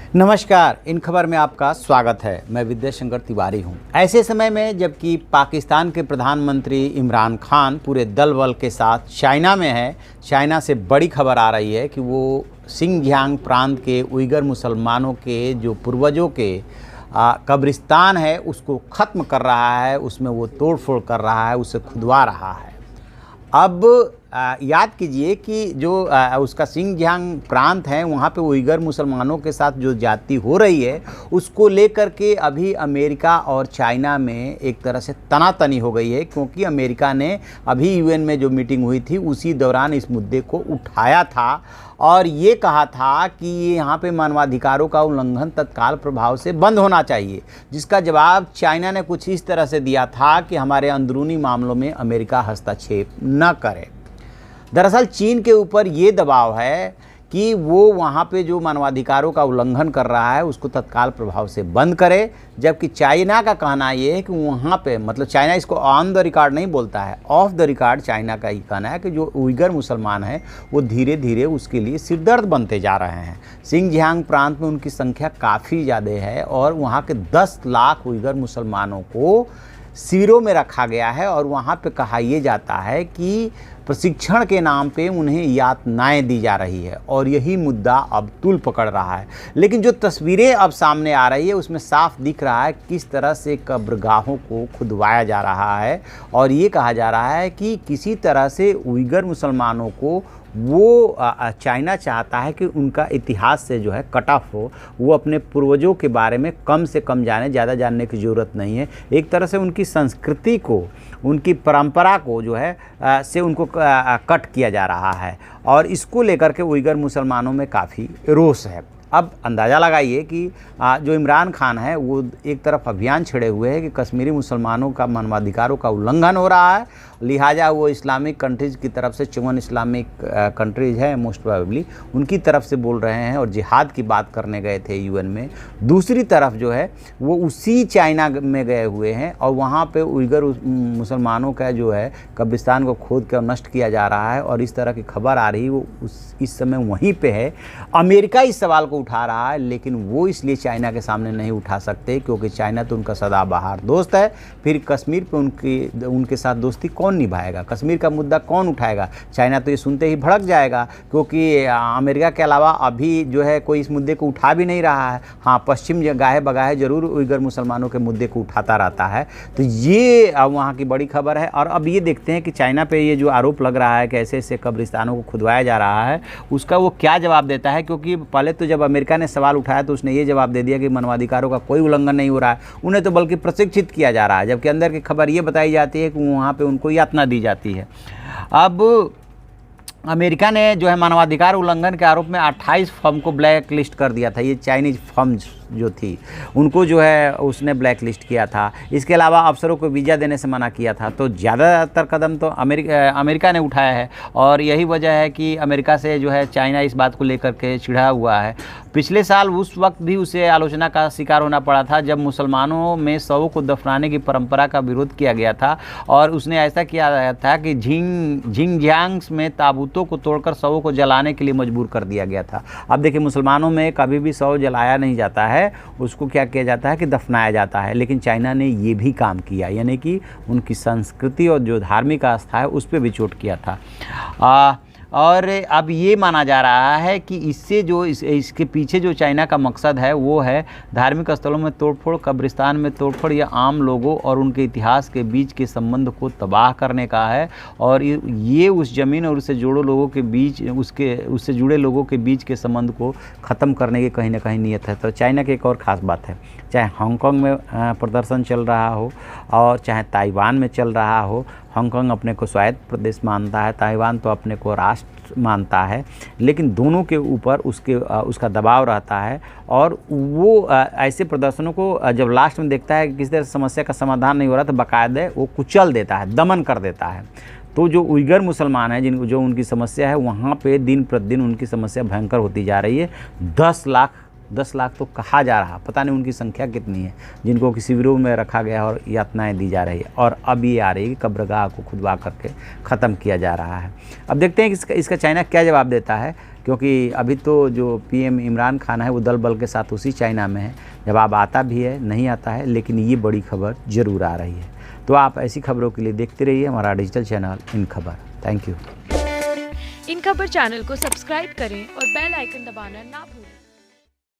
नमस्कार, इन खबर में आपका स्वागत है। मैं विद्याशंकर तिवारी हूं। ऐसे समय में जबकि पाकिस्तान के प्रधानमंत्री इमरान खान पूरे दल बल के साथ चाइना में है, चाइना से बड़ी खबर आ रही है कि वो सिंगजियांग प्रांत के उइगर मुसलमानों के जो पूर्वजों के कब्रिस्तान है उसको ख़त्म कर रहा है, उसमें वो तोड़फोड़ कर रहा है, उसे खुदवा रहा है। अब याद कीजिए कि जो उसका सिंगजियांग प्रांत है वहाँ पे उइगर मुसलमानों के साथ जो ज्यादती हो रही है उसको लेकर के अभी अमेरिका और चाइना में एक तरह से तनातनी हो गई है, क्योंकि अमेरिका ने अभी यूएन में जो मीटिंग हुई थी उसी दौरान इस मुद्दे को उठाया था और ये कहा था कि यहाँ पे मानवाधिकारों का उल्लंघन तत्काल प्रभाव से बंद होना चाहिए, जिसका जवाब चाइना ने कुछ इस तरह से दिया था कि हमारे अंदरूनी मामलों में अमेरिका हस्तक्षेप न करे। दरअसल चीन के ऊपर ये दबाव है कि वो वहाँ पे जो मानवाधिकारों का उल्लंघन कर रहा है उसको तत्काल प्रभाव से बंद करे, जबकि चाइना का कहना ये है कि वहाँ पे, मतलब चाइना इसको ऑन द रिकॉर्ड नहीं बोलता है, ऑफ द रिकॉर्ड चाइना का ये कहना है कि जो उइगर मुसलमान हैं वो धीरे धीरे उसके लिए सिरदर्द बनते जा रहे हैं। सिंगजियांग प्रांत में उनकी संख्या काफ़ी ज़्यादा है और वहाँ के 10 लाख उइगर मुसलमानों को शिविरों में रखा गया है और वहाँ पे कहा यह जाता है कि प्रशिक्षण के नाम पे उन्हें यातनाएं दी जा रही है और यही मुद्दा अब तूल पकड़ रहा है। लेकिन जो तस्वीरें अब सामने आ रही है उसमें साफ दिख रहा है किस तरह से कब्रगाहों को खुदवाया जा रहा है और ये कहा जा रहा है कि किसी तरह से उइगर मुसलमानों को वो चाइना चाहता है कि उनका इतिहास से जो है कट ऑफ हो, वो अपने पूर्वजों के बारे में कम से कम जाने, ज़्यादा जानने की ज़रूरत नहीं है। एक तरह से उनकी संस्कृति को, उनकी परंपरा को जो है से उनको कट किया जा रहा है और इसको लेकर के उइगर मुसलमानों में काफ़ी रोष है। अब अंदाज़ा लगाइए कि जो इमरान खान है वो एक तरफ अभियान छेड़े हुए हैं कि कश्मीरी मुसलमानों का मानवाधिकारों का उल्लंघन हो रहा है, लिहाजा वो इस्लामिक कंट्रीज़ की तरफ से, 54 इस्लामिक कंट्रीज़ हैं मोस्ट प्रोबेबली, उनकी तरफ से बोल रहे हैं और जिहाद की बात करने गए थे यूएन में। दूसरी तरफ जो है वो उसी चाइना में गए हुए हैं और वहाँ पे उइगर मुसलमानों का जो है कब्रिस्तान को खोद कर नष्ट किया जा रहा है और इस तरह की खबर आ रही है वो इस समय वहीं पर है। अमेरिका इस सवाल को उठा रहा है, लेकिन वो इसलिए चाइना के सामने नहीं उठा सकते क्योंकि चाइना तो उनका सदाबहार दोस्त है। फिर कश्मीर पे उनके साथ दोस्ती कौन निभाएगा, कश्मीर का मुद्दा कौन उठाएगा? चाइना तो ये सुनते ही भड़क जाएगा, क्योंकि अमेरिका के अलावा अभी जो है कोई इस मुद्दे को उठा भी नहीं रहा है। हाँ, पश्चिम गाहे बगाहे जरूर उइगर मुसलमानों के मुद्दे को उठाता रहता है। तो ये वहाँ की बड़ी खबर है। और अब ये देखते हैं कि चाइना पे ये जो आरोप लग रहा है कि ऐसे ऐसे कब्रिस्तानों को खुदवाया जा रहा है, उसका वो क्या जवाब देता है। क्योंकि पहले तो जब अमेरिका ने सवाल उठाया तो उसने ये जवाब दे दिया कि मानवाधिकारों का कोई उल्लंघन नहीं हो रहा है, उन्हें तो बल्कि प्रशिक्षित किया जा रहा है, जबकि अंदर की खबर ये बताई जाती है कि वहाँ पे उनको यातना दी जाती है। अब अमेरिका ने जो है मानवाधिकार उल्लंघन के आरोप में 28 फर्म को ब्लैक लिस्ट कर दिया था। ये चाइनीज़ फर्म्स जो थी उनको जो है उसने ब्लैक लिस्ट किया था। इसके अलावा अफसरों को वीज़ा देने से मना किया था। तो ज़्यादातर कदम तो अमेरिका ने उठाया है और यही वजह है कि अमेरिका से जो है चाइना इस बात को लेकर के चिढ़ा हुआ है। पिछले साल उस वक्त भी उसे आलोचना का शिकार होना पड़ा था जब मुसलमानों में शवों को दफनाने की परंपरा का विरोध किया गया था और उसने ऐसा किया गया था कि झिंगजियांग में ताबूतों को तोड़कर शवों को जलाने के लिए मजबूर कर दिया गया था। अब देखिए, मुसलमानों में कभी भी शव जलाया नहीं जाता है, उसको क्या किया जाता है कि दफनाया जाता है। लेकिन चाइना ने ये भी काम किया, यानी कि उनकी संस्कृति और जो धार्मिक आस्था है उस पर भी चोट किया था। और अब ये माना जा रहा है कि इससे जो इसके पीछे जो चाइना का मकसद है वो है धार्मिक स्थलों में तोड़फोड़, कब्रिस्तान में तोड़फोड़ या आम लोगों और उनके इतिहास के बीच के संबंध को तबाह करने का है। और ये उस ज़मीन और उससे जुड़े लोगों के बीच उससे जुड़े लोगों के बीच के संबंध को ख़त्म करने की कहीं ना कहीं नीयत है। तो चाइना की एक और ख़ास बात है, चाहे हांगकांग में प्रदर्शन चल रहा हो और चाहे ताइवान में चल रहा हो, हांगकांग अपने को स्वायत्त प्रदेश मानता है, ताइवान तो अपने को राष्ट्र मानता है, लेकिन दोनों के ऊपर उसका दबाव रहता है और वो ऐसे प्रदर्शनों को जब लास्ट में देखता है कि किसी तरह समस्या का समाधान नहीं हो रहा तो बाकायदे वो कुचल देता है, दमन कर देता है। तो जो उइगर मुसलमान हैं जो उनकी समस्या है वहाँ पे दिन प्रतिदिन उनकी समस्या भयंकर होती जा रही है। 10 लाख तो कहा जा रहा, पता नहीं उनकी संख्या कितनी है जिनको किसी शिविरों में रखा गया और यातनाएं दी जा रही है। और अब ये आ रही है कि कब्रगाह को खुदवा करके ख़त्म किया जा रहा है। अब देखते हैं कि इसका चाइना क्या जवाब देता है, क्योंकि अभी तो जो पीएम इमरान खान है वो दल बल के साथ उसी चाइना में है। जवाब आता भी है, नहीं आता है, लेकिन ये बड़ी खबर जरूर आ रही है। तो आप ऐसी खबरों के लिए देखते रहिए हमारा डिजिटल चैनल इन खबर। Thank you. इन खबर चैनल को सब्सक्राइब करें और बेल आइकन दबाना ना भूलें।